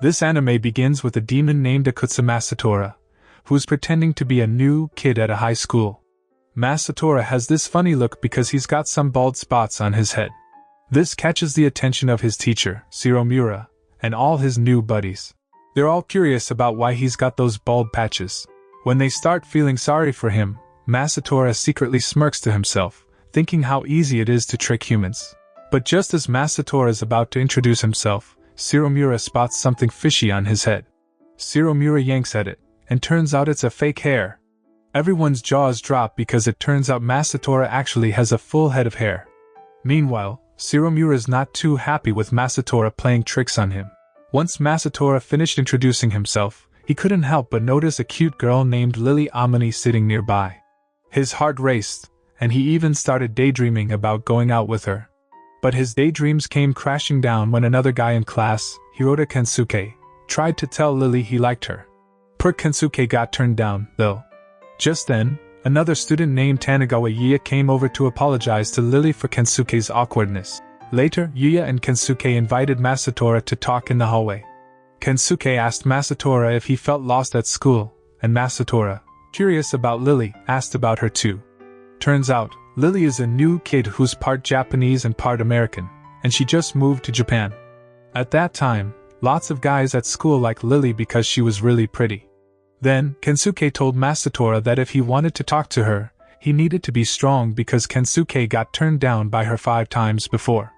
This anime begins with a demon named Akutsu Masatora, who's pretending to be a new kid at a high school. Masatora has this funny look because he's got some bald spots on his head. This catches the attention of his teacher, Shiromura, and all his new buddies. They're all curious about why he's got those bald patches. When they start feeling sorry for him, Masatora secretly smirks to himself, thinking how easy it is to trick humans. But just as Masatora is about to introduce himself, Shiromura spots something fishy on his head. Shiromura yanks at it, and turns out it's a fake hair. Everyone's jaws drop because it turns out Masatora actually has a full head of hair. Meanwhile, Shiromura is not too happy with Masatora playing tricks on him. Once Masatora finished introducing himself, he couldn't help but notice a cute girl named Lily Amane sitting nearby. His heart raced, and he even started daydreaming about going out with her. But his daydreams came crashing down when another guy in class, Hirota Kensuke, tried to tell Lily he liked her. Poor Kensuke got turned down, though. Just then, another student named Tanagawa Yuya came over to apologize to Lily for Kensuke's awkwardness. Later, Yuya and Kensuke invited Masatora to talk in the hallway. Kensuke asked Masatora if he felt lost at school, and Masatora, curious about Lily, asked about her too. Turns out, Lily is a new kid who's part Japanese and part American, and she just moved to Japan. At that time, lots of guys at school liked Lily because she was really pretty. Then, Kensuke told Masatora that if he wanted to talk to her, he needed to be strong because Kensuke got turned down by her 5 times before.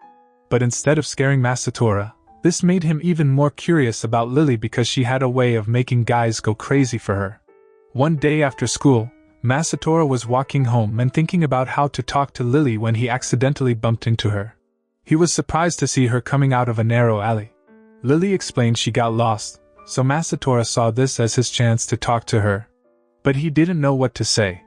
But instead of scaring Masatora, this made him even more curious about Lily because she had a way of making guys go crazy for her. One day after school, Masatora was walking home and thinking about how to talk to Lily when he accidentally bumped into her. He was surprised to see her coming out of a narrow alley. Lily explained she got lost, so Masatora saw this as his chance to talk to her. But he didn't know what to say.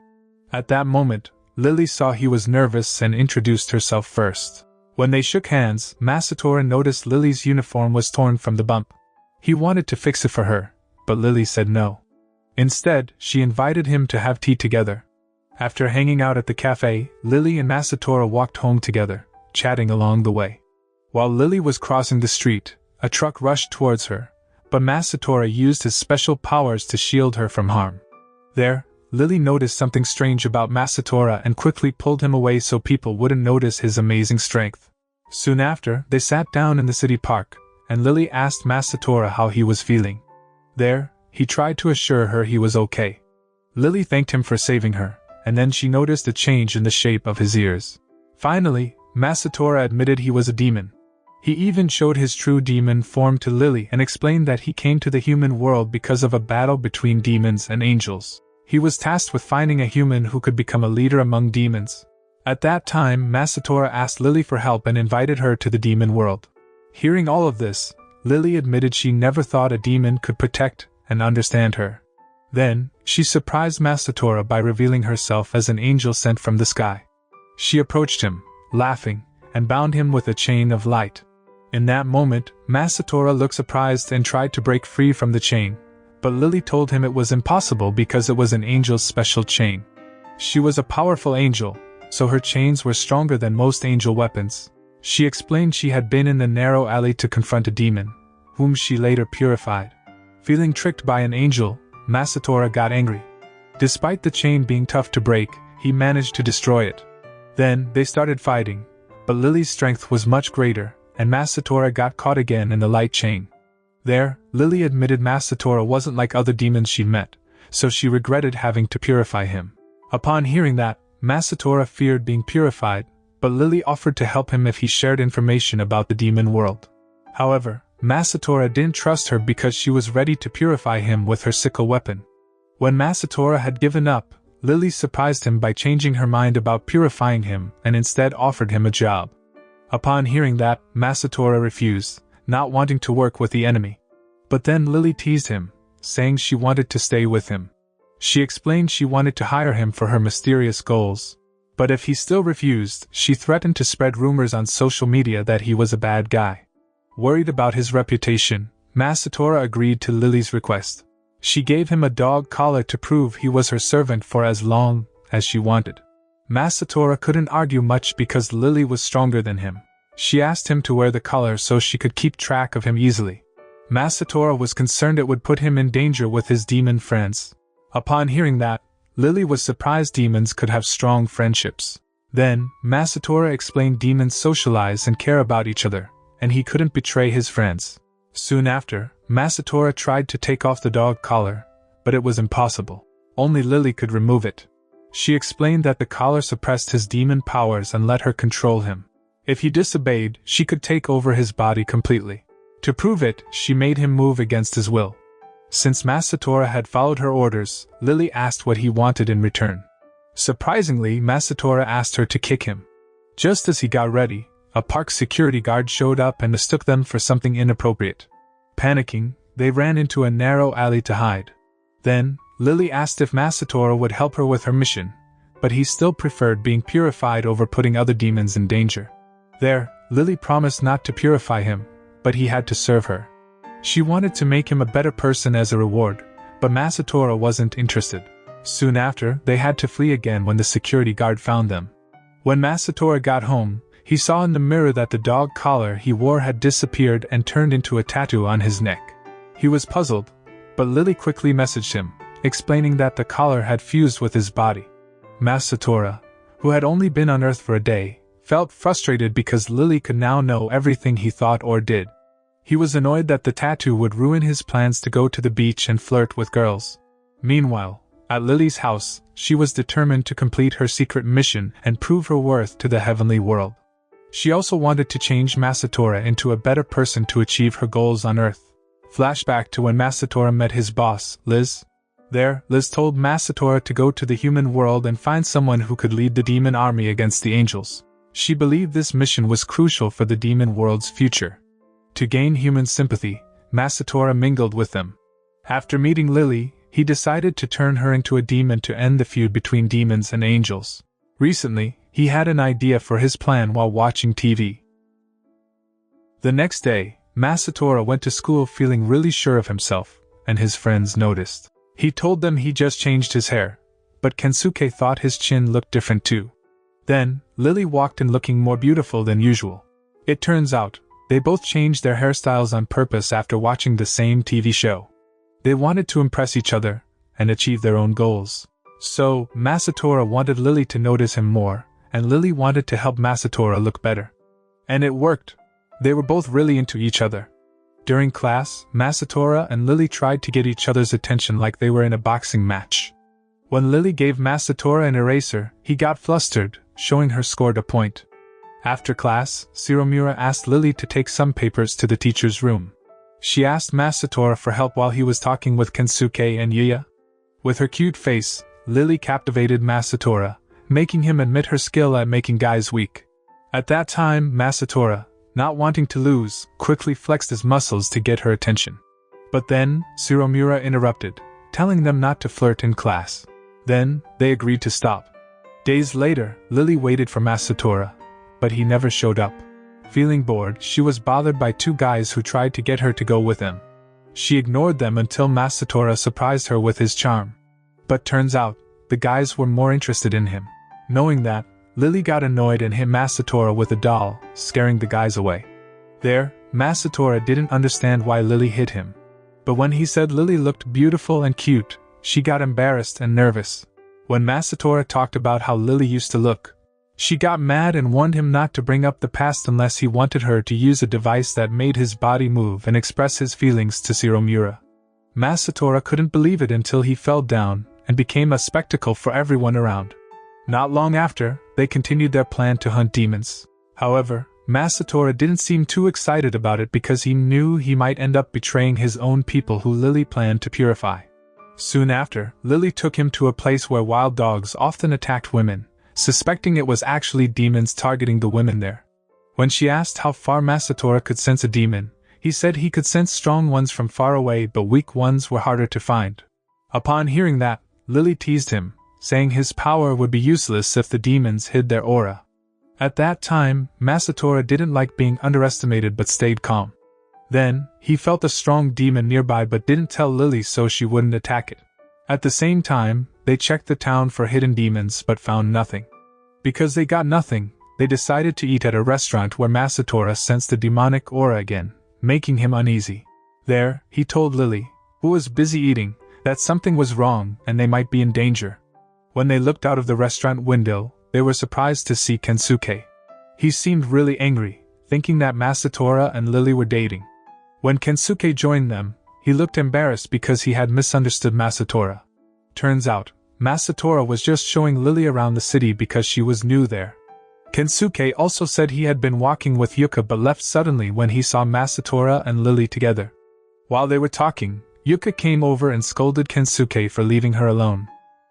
At that moment, Lily saw he was nervous and introduced herself first. When they shook hands, Masatora noticed Lily's uniform was torn from the bump. He wanted to fix it for her, but Lily said no. Instead, she invited him to have tea together. After hanging out at the cafe, Lily and Masatora walked home together, chatting along the way. While Lily was crossing the street, a truck rushed towards her, but Masatora used his special powers to shield her from harm. There, Lily noticed something strange about Masatora and quickly pulled him away so people wouldn't notice his amazing strength. Soon after, they sat down in the city park, and Lily asked Masatora how he was feeling. There, he tried to assure her he was okay. Lily thanked him for saving her, and then she noticed a change in the shape of his ears. Finally, Masatora admitted he was a demon. He even showed his true demon form to Lily and explained that he came to the human world because of a battle between demons and angels. He was tasked with finding a human who could become a leader among demons. At that time, Masatora asked Lily for help and invited her to the demon world. Hearing all of this, Lily admitted she never thought a demon could protect and understand her. Then, she surprised Masatora by revealing herself as an angel sent from the sky. She approached him, laughing, and bound him with a chain of light. In that moment, Masatora looked surprised and tried to break free from the chain, but Lily told him it was impossible because it was an angel's special chain. She was a powerful angel, so her chains were stronger than most angel weapons. She explained she had been in the narrow alley to confront a demon, whom she later purified. Feeling tricked by an angel, Masatora got angry. Despite the chain being tough to break, he managed to destroy it. Then, they started fighting, but Lily's strength was much greater, and Masatora got caught again in the light chain. There, Lily admitted Masatora wasn't like other demons she'd met, so she regretted having to purify him. Upon hearing that, Masatora feared being purified, but Lily offered to help him if he shared information about the demon world. However, Masatora didn't trust her because she was ready to purify him with her sickle weapon. When Masatora had given up, Lily surprised him by changing her mind about purifying him and instead offered him a job. Upon hearing that, Masatora refused, not wanting to work with the enemy. But then Lily teased him, saying she wanted to stay with him. She explained she wanted to hire him for her mysterious goals. But if he still refused, she threatened to spread rumors on social media that he was a bad guy. Worried about his reputation, Masatora agreed to Lily's request. She gave him a dog collar to prove he was her servant for as long as she wanted. Masatora couldn't argue much because Lily was stronger than him. She asked him to wear the collar so she could keep track of him easily. Masatora was concerned it would put him in danger with his demon friends. Upon hearing that, Lily was surprised demons could have strong friendships. Then, Masatora explained demons socialize and care about each other, and he couldn't betray his friends. Soon after, Masatora tried to take off the dog collar, but it was impossible. Only Lily could remove it. She explained that the collar suppressed his demon powers and let her control him. If he disobeyed, she could take over his body completely. To prove it, she made him move against his will. Since Masatora had followed her orders, Lily asked what he wanted in return. Surprisingly, Masatora asked her to kick him. Just as he got ready, a park security guard showed up and mistook them for something inappropriate. Panicking, they ran into a narrow alley to hide. Then, Lily asked if Masatora would help her with her mission, but he still preferred being purified over putting other demons in danger. There, Lily promised not to purify him, but he had to serve her. She wanted to make him a better person as a reward, but Masatora wasn't interested. Soon after, they had to flee again when the security guard found them. When Masatora got home, he saw in the mirror that the dog collar he wore had disappeared and turned into a tattoo on his neck. He was puzzled, but Lily quickly messaged him, explaining that the collar had fused with his body. Masatora, who had only been on Earth for a day, felt frustrated because Lily could now know everything he thought or did. He was annoyed that the tattoo would ruin his plans to go to the beach and flirt with girls. Meanwhile, at Lily's house, she was determined to complete her secret mission and prove her worth to the heavenly world. She also wanted to change Masatora into a better person to achieve her goals on Earth. Flashback to when Masatora met his boss, Liz. There, Liz told Masatora to go to the human world and find someone who could lead the demon army against the angels. She believed this mission was crucial for the demon world's future. To gain human sympathy, Masatora mingled with them. After meeting Lily, he decided to turn her into a demon to end the feud between demons and angels. Recently, he had an idea for his plan while watching TV. The next day, Masatora went to school feeling really sure of himself, and his friends noticed. He told them he just changed his hair, but Kensuke thought his chin looked different too. Then, Lily walked in looking more beautiful than usual. It turns out, they both changed their hairstyles on purpose after watching the same TV show. They wanted to impress each other and achieve their own goals. So, Masatora wanted Lily to notice him more, and Lily wanted to help Masatora look better. And it worked. They were both really into each other. During class, Masatora and Lily tried to get each other's attention like they were in a boxing match. When Lily gave Masatora an eraser, he got flustered, showing her scored a point. After class, Shiromura asked Lily to take some papers to the teacher's room. She asked Masatora for help while he was talking with Kensuke and Yuya. With her cute face, Lily captivated Masatora, making him admit her skill at making guys weak. At that time, Masatora, not wanting to lose, quickly flexed his muscles to get her attention. But then, Shiromura interrupted, telling them not to flirt in class. Then, they agreed to stop. Days later, Lily waited for Masatora, but he never showed up. Feeling bored, she was bothered by two guys who tried to get her to go with them. She ignored them until Masatora surprised her with his charm. But turns out, the guys were more interested in him. Knowing that, Lily got annoyed and hit Masatora with a doll, scaring the guys away. There, Masatora didn't understand why Lily hit him. But when he said Lily looked beautiful and cute, she got embarrassed and nervous. When Masatora talked about how Lily used to look, she got mad and warned him not to bring up the past unless he wanted her to use a device that made his body move and express his feelings to Shiromura. Masatora couldn't believe it until he fell down and became a spectacle for everyone around. Not long after, they continued their plan to hunt demons. However, Masatora didn't seem too excited about it because he knew he might end up betraying his own people who Lily planned to purify. Soon after, Lily took him to a place where wild dogs often attacked women, suspecting it was actually demons targeting the women there. When she asked how far Masatora could sense a demon, he said he could sense strong ones from far away but weak ones were harder to find. Upon hearing that, Lily teased him, saying his power would be useless if the demons hid their aura. At that time, Masatora didn't like being underestimated but stayed calm. Then, he felt a strong demon nearby but didn't tell Lily so she wouldn't attack it. At the same time, they checked the town for hidden demons but found nothing. Because they got nothing, they decided to eat at a restaurant where Masatora sensed the demonic aura again, making him uneasy. There, he told Lily, who was busy eating, that something was wrong and they might be in danger. When they looked out of the restaurant window, they were surprised to see Kensuke. He seemed really angry, thinking that Masatora and Lily were dating. When Kensuke joined them, he looked embarrassed because he had misunderstood Masatora. Turns out, Masatora was just showing Lily around the city because she was new there. Kensuke also said he had been walking with Yuka but left suddenly when he saw Masatora and Lily together. While they were talking, Yuka came over and scolded Kensuke for leaving her alone.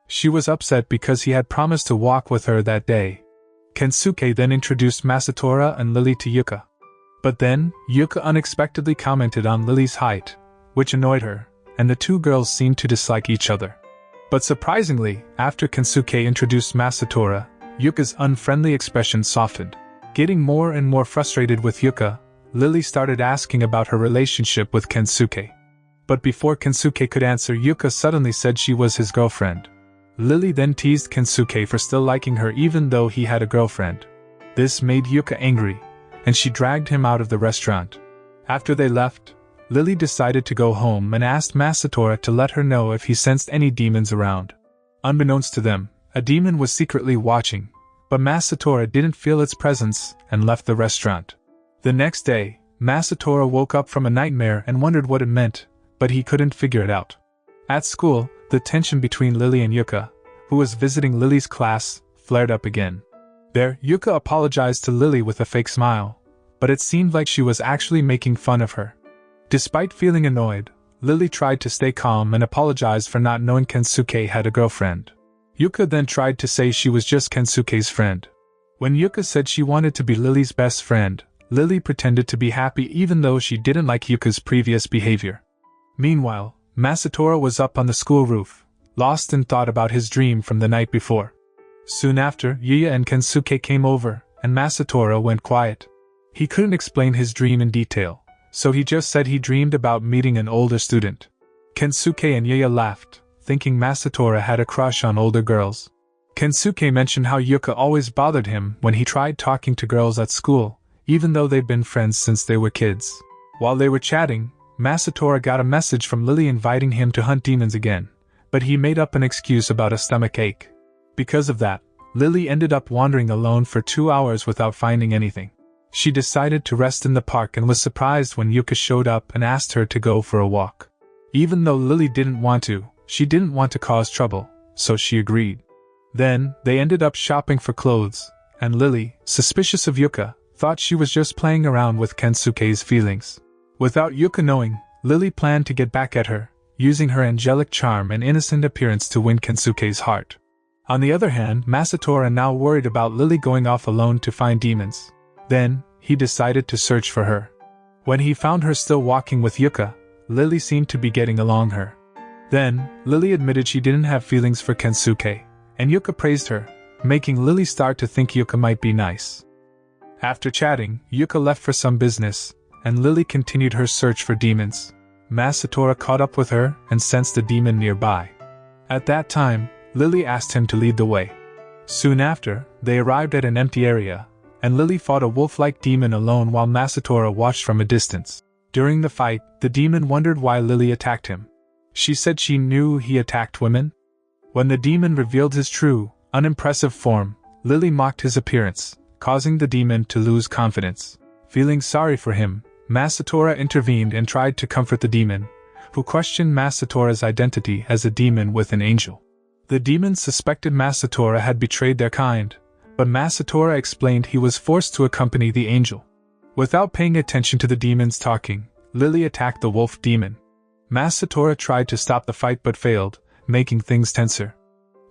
She was upset because he had promised to walk with her that day. Kensuke then introduced Masatora and Lily to Yuka. But then, Yuka unexpectedly commented on Lily's height, which annoyed her, and the two girls seemed to dislike each other. But surprisingly, after Kensuke introduced Masatora, Yuka's unfriendly expression softened. Getting more and more frustrated with Yuka, Lily started asking about her relationship with Kensuke. But before Kensuke could answer, Yuka suddenly said she was his girlfriend. Lily then teased Kensuke for still liking her even though he had a girlfriend. This made Yuka angry, and she dragged him out of the restaurant. After they left, Lily decided to go home and asked Masatora to let her know if he sensed any demons around. Unbeknownst to them, a demon was secretly watching, but Masatora didn't feel its presence and left the restaurant. The next day, Masatora woke up from a nightmare and wondered what it meant, but he couldn't figure it out. At school, the tension between Lily and Yuka, who was visiting Lily's class, flared up again. There, Yuka apologized to Lily with a fake smile, but it seemed like she was actually making fun of her. Despite feeling annoyed, Lily tried to stay calm and apologize for not knowing Kensuke had a girlfriend. Yuka then tried to say she was just Kensuke's friend. When Yuka said she wanted to be Lily's best friend, Lily pretended to be happy even though she didn't like Yuka's previous behavior. Meanwhile, Masatora was up on the school roof, lost in thought about his dream from the night before. Soon after, Yuya and Kensuke came over, and Masatora went quiet. He couldn't explain his dream in detail, so he just said he dreamed about meeting an older student. Kensuke and Yuya laughed, thinking Masatora had a crush on older girls. Kensuke mentioned how Yuka always bothered him when he tried talking to girls at school, even though they'd been friends since they were kids. While they were chatting, Masatora got a message from Lily inviting him to hunt demons again, but he made up an excuse about a stomach ache. Because of that, Lily ended up wandering alone for 2 hours without finding anything. She decided to rest in the park and was surprised when Yuka showed up and asked her to go for a walk. Even though Lily didn't want to, she didn't want to cause trouble, so she agreed. Then, they ended up shopping for clothes, and Lily, suspicious of Yuka, thought she was just playing around with Kensuke's feelings. Without Yuka knowing, Lily planned to get back at her, using her angelic charm and innocent appearance to win Kensuke's heart. On the other hand, Masatora now worried about Lily going off alone to find demons. Then, he decided to search for her. When he found her still walking with Yuka, Lily seemed to be getting along her. Then, Lily admitted she didn't have feelings for Kensuke, and Yuka praised her, making Lily start to think Yuka might be nice. After chatting, Yuka left for some business, and Lily continued her search for demons. Masatora caught up with her and sensed a demon nearby. At that time, Lily asked him to lead the way. Soon after, they arrived at an empty area, and Lily fought a wolf-like demon alone while Masatora watched from a distance. During the fight, the demon wondered why Lily attacked him. She said she knew he attacked women. When the demon revealed his true, unimpressive form, Lily mocked his appearance, causing the demon to lose confidence. Feeling sorry for him, Masatora intervened and tried to comfort the demon, who questioned Masatora's identity as a demon with an angel. The demons suspected Masatora had betrayed their kind, but Masatora explained he was forced to accompany the angel. Without paying attention to the demons talking, Lily attacked the wolf demon. Masatora tried to stop the fight but failed, making things tenser.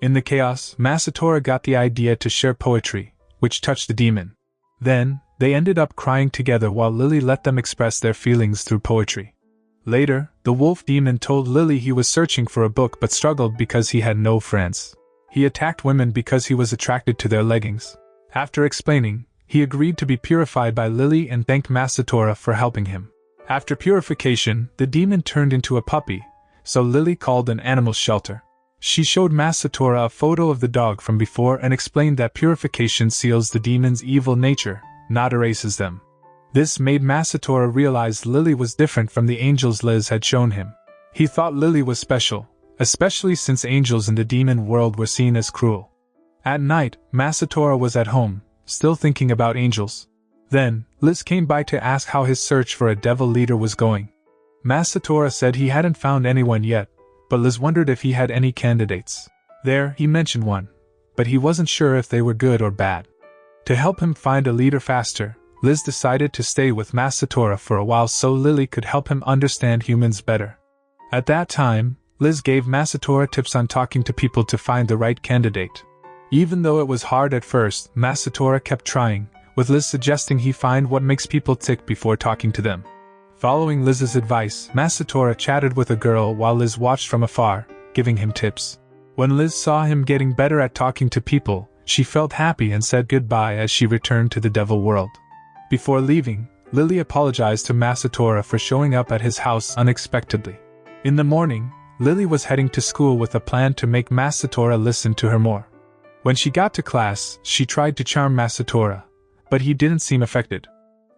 In the chaos, Masatora got the idea to share poetry, which touched the demon. Then, they ended up crying together while Lily let them express their feelings through poetry. Later, the wolf demon told Lily he was searching for a book but struggled because he had no friends. He attacked women because he was attracted to their leggings. After explaining, he agreed to be purified by Lily and thanked Masatora for helping him. After purification, the demon turned into a puppy, so Lily called an animal shelter. She showed Masatora a photo of the dog from before and explained that purification seals the demon's evil nature, not erases them. This made Masatora realize Lily was different from the angels Liz had shown him. He thought Lily was special, especially since angels in the demon world were seen as cruel. At night, Masatora was at home, still thinking about angels. Then, Liz came by to ask how his search for a devil leader was going. Masatora said he hadn't found anyone yet, but Liz wondered if he had any candidates. There, he mentioned one, but he wasn't sure if they were good or bad. To help him find a leader faster, Liz decided to stay with Masatora for a while so Lily could help him understand humans better. At that time, Liz gave Masatora tips on talking to people to find the right candidate. Even though it was hard at first, Masatora kept trying, with Liz suggesting he find what makes people tick before talking to them. Following Liz's advice, Masatora chatted with a girl while Liz watched from afar, giving him tips. When Liz saw him getting better at talking to people, she felt happy and said goodbye as she returned to the devil world. Before leaving, Lily apologized to Masatora for showing up at his house unexpectedly. In the morning, Lily was heading to school with a plan to make Masatora listen to her more. When she got to class, she tried to charm Masatora, but he didn't seem affected.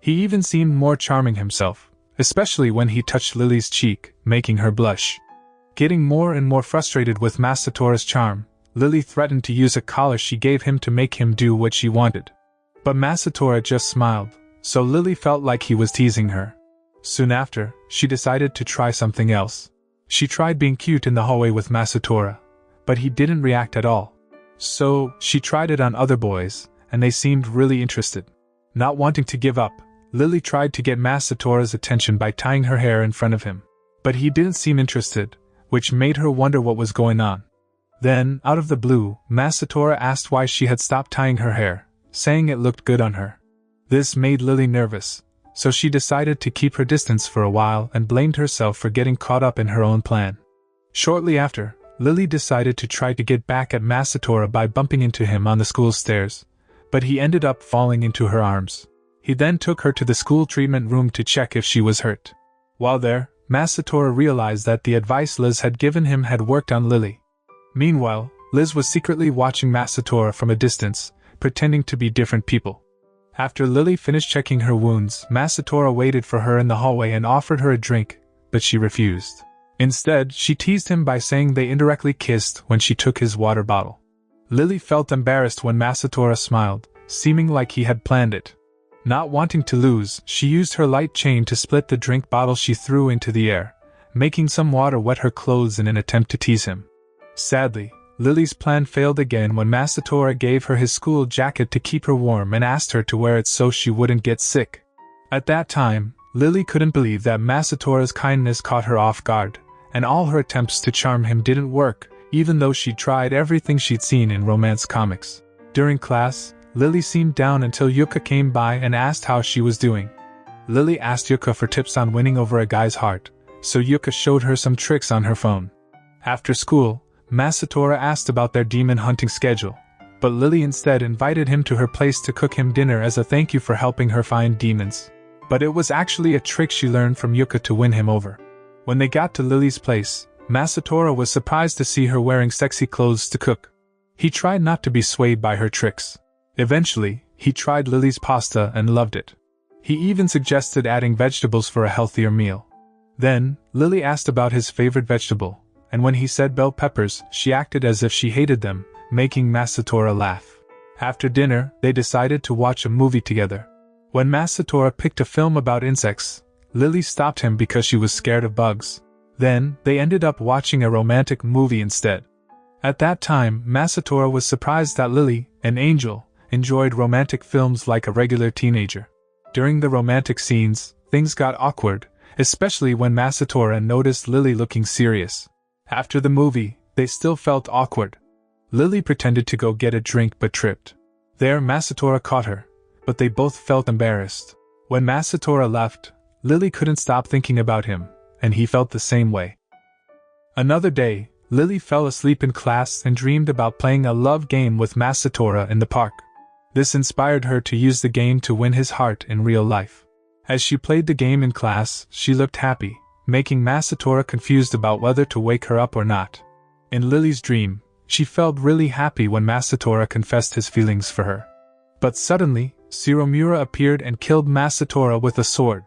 He even seemed more charming himself, especially when he touched Lily's cheek, making her blush. Getting more and more frustrated with Masatora's charm, Lily threatened to use a collar she gave him to make him do what she wanted. But Masatora just smiled, so Lily felt like he was teasing her. Soon after, she decided to try something else. She tried being cute in the hallway with Masatora, but he didn't react at all. So, she tried it on other boys, and they seemed really interested. Not wanting to give up, Lily tried to get Masatora's attention by tying her hair in front of him. But he didn't seem interested, which made her wonder what was going on. Then, out of the blue, Masatora asked why she had stopped tying her hair, saying it looked good on her. This made Lily nervous, so she decided to keep her distance for a while and blamed herself for getting caught up in her own plan. Shortly after, Lily decided to try to get back at Masatora by bumping into him on the school stairs, but he ended up falling into her arms. He then took her to the school treatment room to check if she was hurt. While there, Masatora realized that the advice Liz had given him had worked on Lily. Meanwhile, Liz was secretly watching Masatora from a distance, pretending to be different people. After Lily finished checking her wounds, Masatora waited for her in the hallway and offered her a drink, but she refused. Instead, she teased him by saying they indirectly kissed when she took his water bottle. Lily felt embarrassed when Masatora smiled, seeming like he had planned it. Not wanting to lose, she used her light chain to split the drink bottle she threw into the air, making some water wet her clothes in an attempt to tease him. Sadly, Lily's plan failed again when Masatora gave her his school jacket to keep her warm and asked her to wear it so she wouldn't get sick. At that time, Lily couldn't believe that Masatora's kindness caught her off guard, and all her attempts to charm him didn't work, even though she tried everything she'd seen in romance comics. During class, Lily seemed down until Yuka came by and asked how she was doing. Lily asked Yuka for tips on winning over a guy's heart, so Yuka showed her some tricks on her phone. After school, Masatora asked about their demon hunting schedule, but Lily instead invited him to her place to cook him dinner as a thank you for helping her find demons. But it was actually a trick she learned from Yuka to win him over. When they got to Lily's place, Masatora was surprised to see her wearing sexy clothes to cook. He tried not to be swayed by her tricks. Eventually, he tried Lily's pasta and loved it. He even suggested adding vegetables for a healthier meal. Then, Lily asked about his favorite vegetable, and when he said bell peppers, she acted as if she hated them, making Masatora laugh. After dinner, they decided to watch a movie together. When Masatora picked a film about insects, Lily stopped him because she was scared of bugs. Then, they ended up watching a romantic movie instead. At that time, Masatora was surprised that Lily, an angel, enjoyed romantic films like a regular teenager. During the romantic scenes, things got awkward, especially when Masatora noticed Lily looking serious. After the movie, they still felt awkward. Lily pretended to go get a drink but tripped. There, Masatora caught her, but they both felt embarrassed. When Masatora left, Lily couldn't stop thinking about him, and he felt the same way. Another day, Lily fell asleep in class and dreamed about playing a love game with Masatora in the park. This inspired her to use the game to win his heart in real life. As she played the game in class, she looked happy, making Masatora confused about whether to wake her up or not. In Lily's dream, she felt really happy when Masatora confessed his feelings for her. But suddenly, Shiromura appeared and killed Masatora with a sword.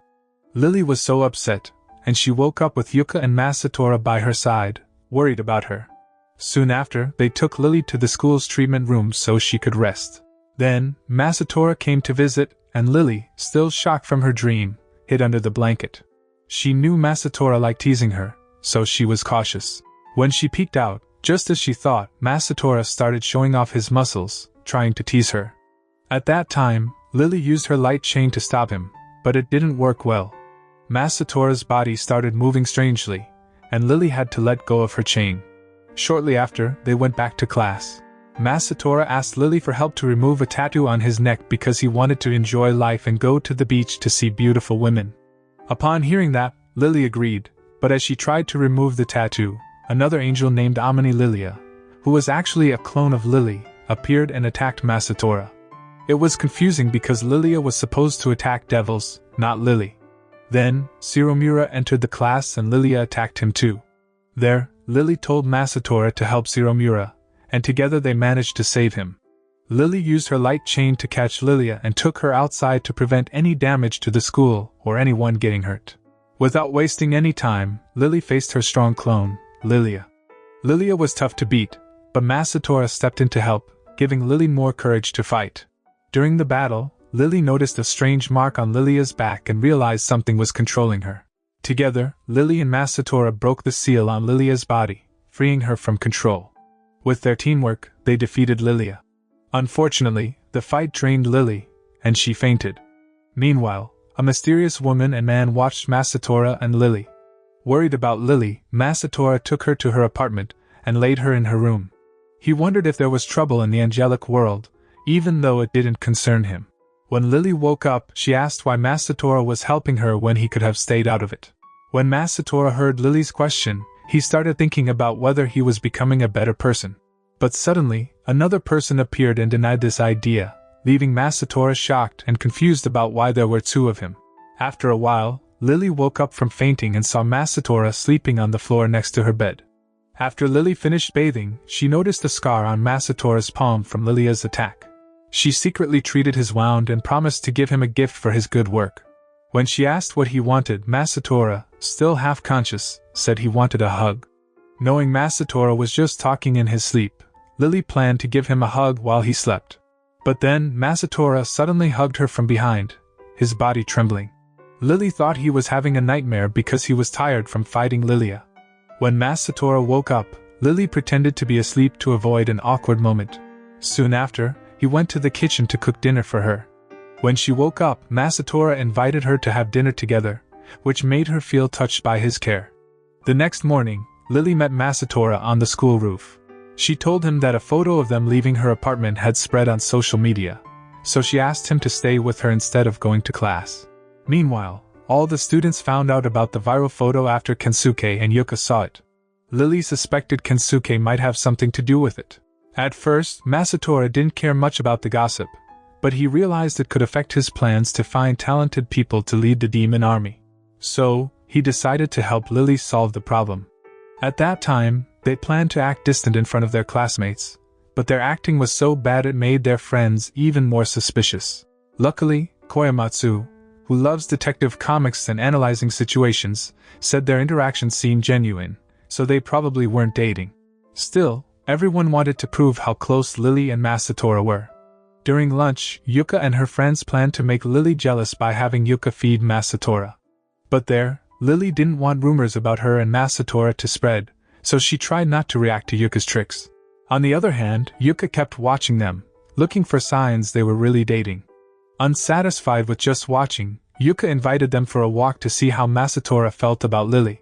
Lily was so upset, and she woke up with Yuka and Masatora by her side, worried about her. Soon after, they took Lily to the school's treatment room so she could rest. Then, Masatora came to visit, and Lily, still shocked from her dream, hid under the blanket. She knew Masatora liked teasing her, so she was cautious. When she peeked out, just as she thought, Masatora started showing off his muscles, trying to tease her. At that time, Lily used her light chain to stop him, but it didn't work well. Masatora's body started moving strangely, and Lily had to let go of her chain. Shortly after, they went back to class. Masatora asked Lily for help to remove a tattoo on his neck because he wanted to enjoy life and go to the beach to see beautiful women. Upon hearing that, Lily agreed, but as she tried to remove the tattoo, another angel named Amane Lilia, who was actually a clone of Lily, appeared and attacked Masatora. It was confusing because Lilia was supposed to attack devils, not Lily. Then, Shiromura entered the class and Lilia attacked him too. There, Lily told Masatora to help Shiromura, and together they managed to save him. Lily used her light chain to catch Lilia and took her outside to prevent any damage to the school or anyone getting hurt. Without wasting any time, Lily faced her strong clone, Lilia. Lilia was tough to beat, but Masatora stepped in to help, giving Lily more courage to fight. During the battle, Lily noticed a strange mark on Lilia's back and realized something was controlling her. Together, Lily and Masatora broke the seal on Lilia's body, freeing her from control. With their teamwork, they defeated Lilia. Unfortunately, the fight drained Lily, and she fainted. Meanwhile, a mysterious woman and man watched Masatora and Lily. Worried about Lily, Masatora took her to her apartment and laid her in her room. He wondered if there was trouble in the angelic world, even though it didn't concern him. When Lily woke up, she asked why Masatora was helping her when he could have stayed out of it. When Masatora heard Lily's question, he started thinking about whether he was becoming a better person. But suddenly, another person appeared and denied this idea, leaving Masatora shocked and confused about why there were two of him. After a while, Lily woke up from fainting and saw Masatora sleeping on the floor next to her bed. After Lily finished bathing, she noticed a scar on Masatora's palm from Lilia's attack. She secretly treated his wound and promised to give him a gift for his good work. When she asked what he wanted, Masatora, still half-conscious, said he wanted a hug. Knowing Masatora was just talking in his sleep, Lily planned to give him a hug while he slept. But then, Masatora suddenly hugged her from behind, his body trembling. Lily thought he was having a nightmare because he was tired from fighting Lilia. When Masatora woke up, Lily pretended to be asleep to avoid an awkward moment. Soon after, he went to the kitchen to cook dinner for her. When she woke up, Masatora invited her to have dinner together, which made her feel touched by his care. The next morning, Lily met Masatora on the school roof. She told him that a photo of them leaving her apartment had spread on social media, so she asked him to stay with her instead of going to class. Meanwhile, all the students found out about the viral photo after Kensuke and Yuka saw it. Lily suspected Kensuke might have something to do with it. At first, Masatora didn't care much about the gossip, but he realized it could affect his plans to find talented people to lead the demon army. So, he decided to help Lily solve the problem. At that time, they planned to act distant in front of their classmates, but their acting was so bad it made their friends even more suspicious. Luckily, Koyamatsu, who loves detective comics and analyzing situations, said their interactions seemed genuine, so they probably weren't dating. Still, everyone wanted to prove how close Lily and Masatora were. During lunch, Yuka and her friends planned to make Lily jealous by having Yuka feed Masatora. But there, Lily didn't want rumors about her and Masatora to spread, so she tried not to react to Yuka's tricks. On the other hand, Yuka kept watching them, looking for signs they were really dating. Unsatisfied with just watching, Yuka invited them for a walk to see how Masatora felt about Lily.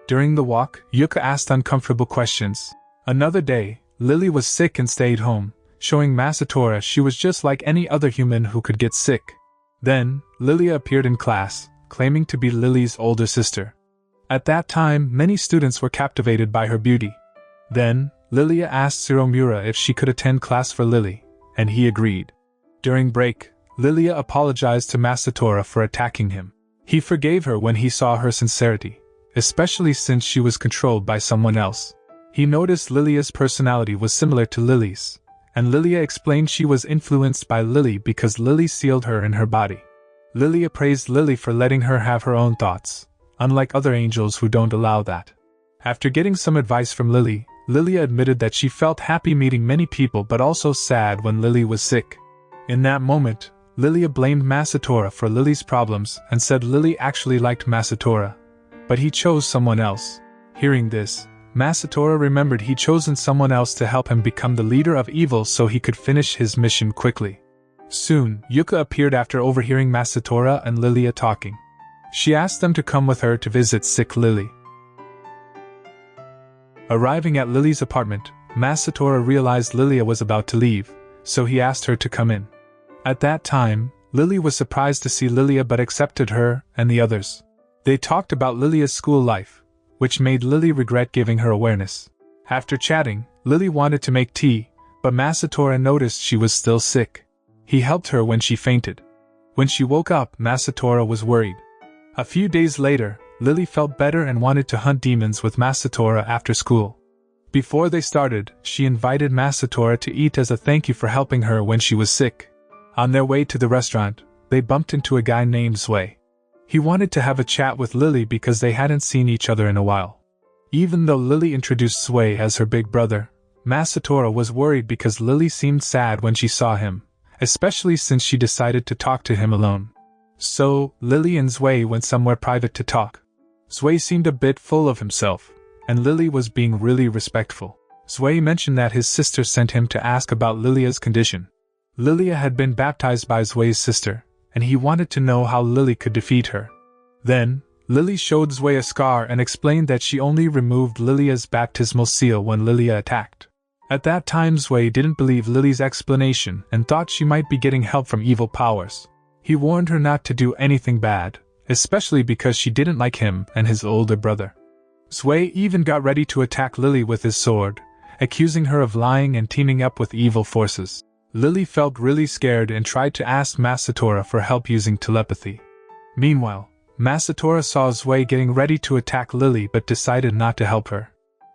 During the walk, Yuka asked uncomfortable questions. Another day, Lily was sick and stayed home, showing Masatora she was just like any other human who could get sick. Then, Lilia appeared in class, claiming to be Lily's older sister. At that time, many students were captivated by her beauty. Then, Lilia asked Shiromura if she could attend class for Lily, and he agreed. During break, Lilia apologized to Masatora for attacking him. He forgave her when he saw her sincerity, especially since she was controlled by someone else. He noticed Lilia's personality was similar to Lily's, and Lilia explained she was influenced by Lily because Lily sealed her in her body. Lilia praised Lily for letting her have her own thoughts, unlike other angels who don't allow that. After getting some advice from Lily, Lilia admitted that she felt happy meeting many people but also sad when Lily was sick. In that moment, Lilia blamed Masatora for Lily's problems and said Lily actually liked Masatora, but he chose someone else. Hearing this, Masatora remembered he'd chosen someone else to help him become the leader of evil so he could finish his mission quickly. Soon, Yuka appeared after overhearing Masatora and Lilia talking. She asked them to come with her to visit sick Lily. Arriving at Lily's apartment, Masatora realized Lilia was about to leave, so he asked her to come in. At that time, Lily was surprised to see Lilia but accepted her and the others. They talked about Lilia's school life, which made Lily regret giving her awareness. After chatting, Lily wanted to make tea, but Masatora noticed she was still sick. He helped her when she fainted. When she woke up, Masatora was worried. A few days later, Lily felt better and wanted to hunt demons with Masatora after school. Before they started, she invited Masatora to eat as a thank you for helping her when she was sick. On their way to the restaurant, they bumped into a guy named Zwei. He wanted to have a chat with Lily because they hadn't seen each other in a while. Even though Lily introduced Zwei as her big brother, Masatora was worried because Lily seemed sad when she saw him, especially since she decided to talk to him alone. So, Lily and Zwei went somewhere private to talk. Zwei seemed a bit full of himself, and Lily was being really respectful. Zwei mentioned that his sister sent him to ask about Lilia's condition. Lilia had been baptized by Zwei's sister, and he wanted to know how Lily could defeat her. Then, Lily showed Zwei a scar and explained that she only removed Lilia's baptismal seal when Lilia attacked. At that time Zwei didn't believe Lily's explanation and thought she might be getting help from evil powers. He warned her not to do anything bad, especially because she didn't like him and his older brother. Zwei even got ready to attack Lily with his sword, accusing her of lying and teaming up with evil forces. Lily felt really scared and tried to ask Masatora for help using telepathy. Meanwhile, Masatora saw Zwei getting ready to attack Lily but decided not to help her.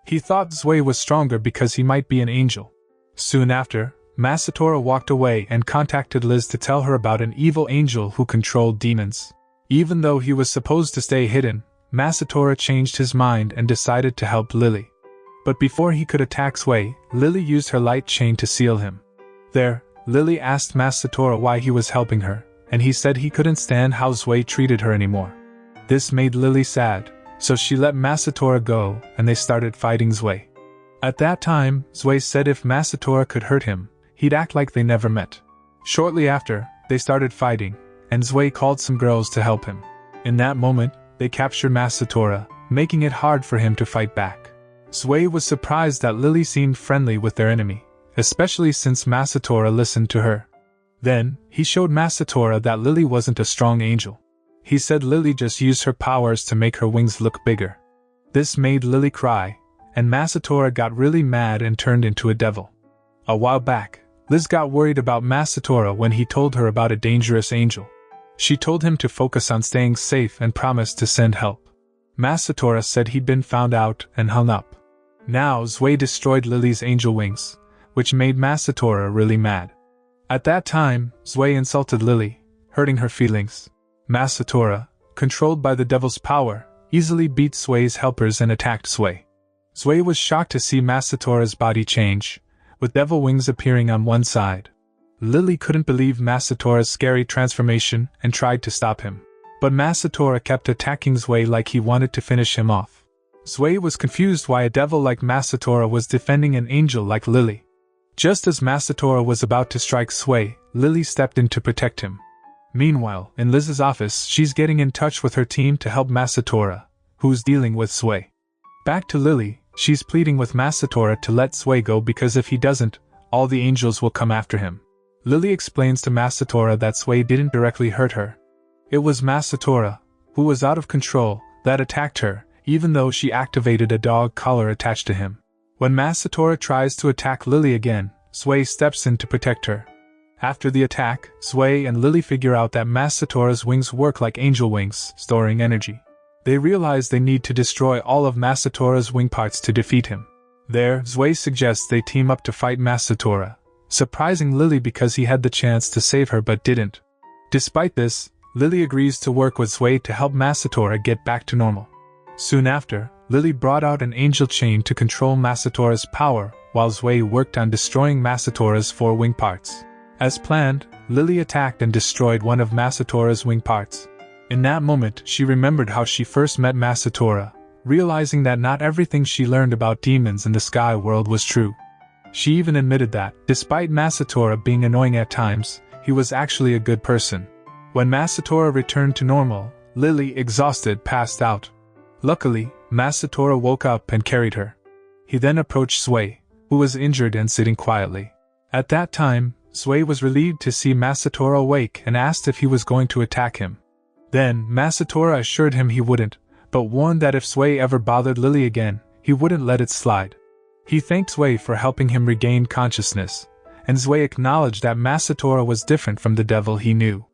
He thought Zwei was stronger because he might be an angel. Soon after, Masatora walked away and contacted Liz to tell her about an evil angel who controlled demons. Even though he was supposed to stay hidden, Masatora changed his mind and decided to help Lily. But before he could attack Zwei, Lily used her light chain to seal him. There, Lily asked Masatora why he was helping her, and he said he couldn't stand how Zwei treated her anymore. This made Lily sad, so she let Masatora go and they started fighting Zwei. At that time, Zwei said if Masatora could hurt him, he'd act like they never met. Shortly after, they started fighting, and Zwei called some girls to help him. In that moment, they captured Masatora, making it hard for him to fight back. Zwei was surprised that Lily seemed friendly with their enemy, especially since Masatora listened to her. Then, he showed Masatora that Lily wasn't a strong angel. He said Lily just used her powers to make her wings look bigger. This made Lily cry, and Masatora got really mad and turned into a devil. A while back, Liz got worried about Masatora when he told her about a dangerous angel. She told him to focus on staying safe and promised to send help. Masatora said he'd been found out and hung up. Now Zwei destroyed Lily's angel wings, which made Masatora really mad. At that time, Zwei insulted Lily, hurting her feelings. Masatora, controlled by the devil's power, easily beat Zwei's helpers and attacked Zwei. Zwei was shocked to see Masatora's body change, with devil wings appearing on one side. Lily couldn't believe Masatora's scary transformation and tried to stop him. But Masatora kept attacking Zwei like he wanted to finish him off. Zwei was confused why a devil like Masatora was defending an angel like Lily. Just as Masatora was about to strike Zwei, Lily stepped in to protect him. Meanwhile, in Liz's office, she's getting in touch with her team to help Masatora, who's dealing with Zwei. Back to Lily, she's pleading with Masatora to let Zwei go because if he doesn't, all the angels will come after him. Lily explains to Masatora that Zwei didn't directly hurt her. It was Masatora, who was out of control, that attacked her, even though she activated a dog collar attached to him. When Masatora tries to attack Lily again, Zwei steps in to protect her. After the attack, Zwei and Lily figure out that Masatora's wings work like angel wings, storing energy. They realize they need to destroy all of Masatora's wing parts to defeat him. There, Zwei suggests they team up to fight Masatora, surprising Lily because he had the chance to save her but didn't. Despite this, Lily agrees to work with Zwei to help Masatora get back to normal. Soon after, Lily brought out an angel chain to control Masatora's power, while Zwei worked on destroying Masatora's 4 wing parts. As planned, Lily attacked and destroyed one of Masatora's wing parts. In that moment, she remembered how she first met Masatora, realizing that not everything she learned about demons in the sky world was true. She even admitted that, despite Masatora being annoying at times, he was actually a good person. When Masatora returned to normal, Lily, exhausted, passed out. Luckily, Masatora woke up and carried her. He then approached Zwei, who was injured and sitting quietly. At that time, Zwei was relieved to see Masatora awake and asked if he was going to attack him. Then, Masatora assured him he wouldn't, but warned that if Zwei ever bothered Lily again, he wouldn't let it slide. He thanked Zwei for helping him regain consciousness, and Zwei acknowledged that Masatora was different from the devil he knew.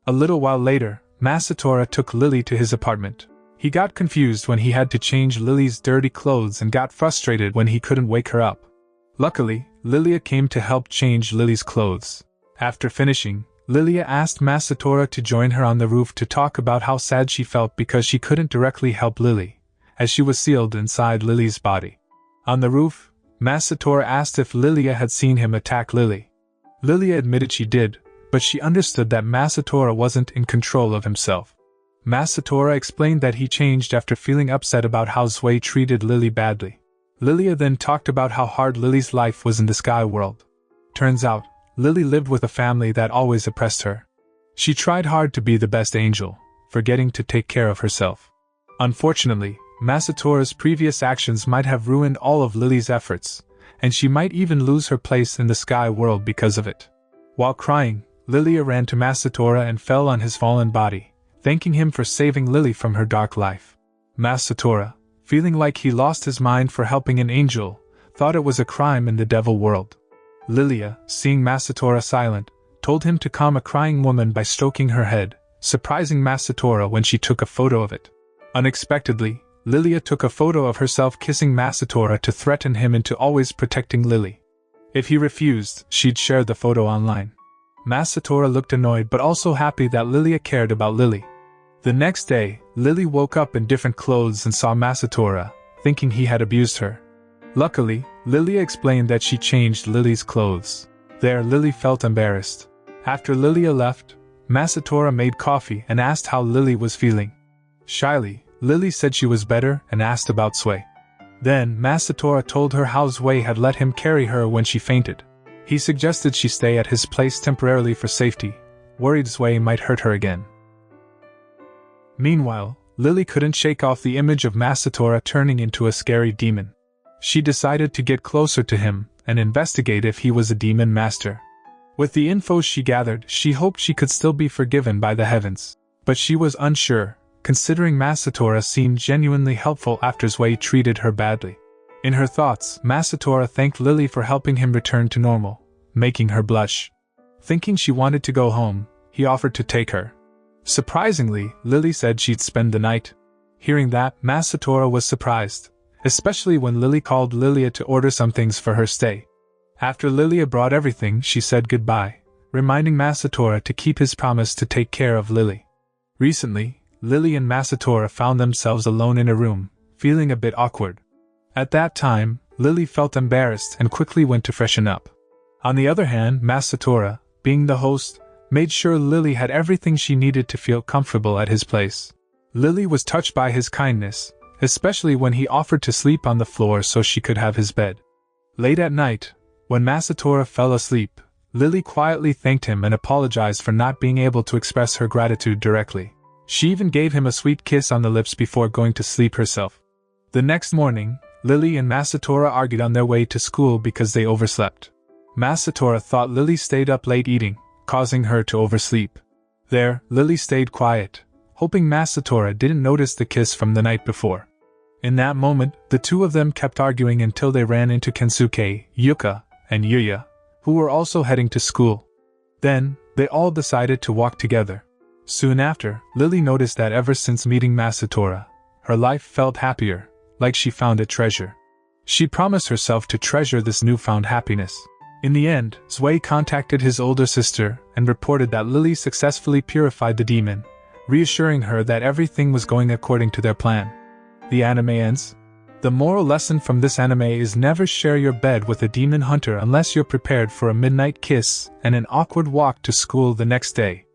A little while later, Masatora took Lily to his apartment. He got confused when he had to change Lily's dirty clothes and got frustrated when he couldn't wake her up. Luckily, Lilia came to help change Lily's clothes. After finishing, Lilia asked Masatora to join her on the roof to talk about how sad she felt because she couldn't directly help Lily, as she was sealed inside Lily's body. On the roof, Masatora asked if Lilia had seen him attack Lily. Lilia admitted she did, but she understood that Masatora wasn't in control of himself. Masatora explained that he changed after feeling upset about how Zwei treated Lily badly. Lilia then talked about how hard Lily's life was in the sky world. Turns out, Lily lived with a family that always oppressed her. She tried hard to be the best angel, forgetting to take care of herself. Unfortunately, Masatora's previous actions might have ruined all of Lily's efforts, and she might even lose her place in the sky world because of it. While crying, Lilia ran to Masatora and fell on his fallen body, thanking him for saving Lily from her dark life. Masatora, feeling like he lost his mind for helping an angel, thought it was a crime in the devil world. Lilia, seeing Masatora silent, told him to calm a crying woman by stroking her head, surprising Masatora when she took a photo of it. Unexpectedly, Lilia took a photo of herself kissing Masatora to threaten him into always protecting Lily. If he refused, she'd share the photo online. Masatora looked annoyed but also happy that Lilia cared about Lily. The next day, Lily woke up in different clothes and saw Masatora, thinking he had abused her. Luckily, Lilia explained that she changed Lily's clothes. There, Lily felt embarrassed. After Lilia left, Masatora made coffee and asked how Lily was feeling. Shyly, Lily said she was better and asked about Zwei. Then, Masatora told her how Zwei had let him carry her when she fainted. He suggested she stay at his place temporarily for safety, worried Zwei might hurt her again. Meanwhile, Lily couldn't shake off the image of Masatora turning into a scary demon. She decided to get closer to him and investigate if he was a demon master. With the info she gathered, she hoped she could still be forgiven by the heavens. But she was unsure, considering Masatora seemed genuinely helpful after Zwei treated her badly. In her thoughts, Masatora thanked Lily for helping him return to normal, making her blush. Thinking she wanted to go home, he offered to take her. Surprisingly, Lily said she'd spend the night. Hearing that, Masatora was surprised, especially when Lily called Lilia to order some things for her stay. After Lilia brought everything, she said goodbye, reminding Masatora to keep his promise to take care of Lily. Recently, Lily and Masatora found themselves alone in a room, feeling a bit awkward. At that time, Lily felt embarrassed and quickly went to freshen up. On the other hand, Masatora, being the host, made sure Lily had everything she needed to feel comfortable at his place. Lily was touched by his kindness, especially when he offered to sleep on the floor so she could have his bed. Late at night, when Masatora fell asleep, Lily quietly thanked him and apologized for not being able to express her gratitude directly. She even gave him a sweet kiss on the lips before going to sleep herself. The next morning, Lily and Masatora argued on their way to school because they overslept. Masatora thought Lily stayed up late eating, causing her to oversleep. There, Lily stayed quiet, hoping Masatora didn't notice the kiss from the night before. In that moment, the two of them kept arguing until they ran into Kensuke, Yuka, and Yuya, who were also heading to school. Then, they all decided to walk together. Soon after, Lily noticed that ever since meeting Masatora, her life felt happier, like she found a treasure. She promised herself to treasure this newfound happiness. In the end, Zwei contacted his older sister and reported that Lily successfully purified the demon, reassuring her that everything was going according to their plan. The anime ends. The moral lesson from this anime is never share your bed with a demon hunter unless you're prepared for a midnight kiss and an awkward walk to school the next day.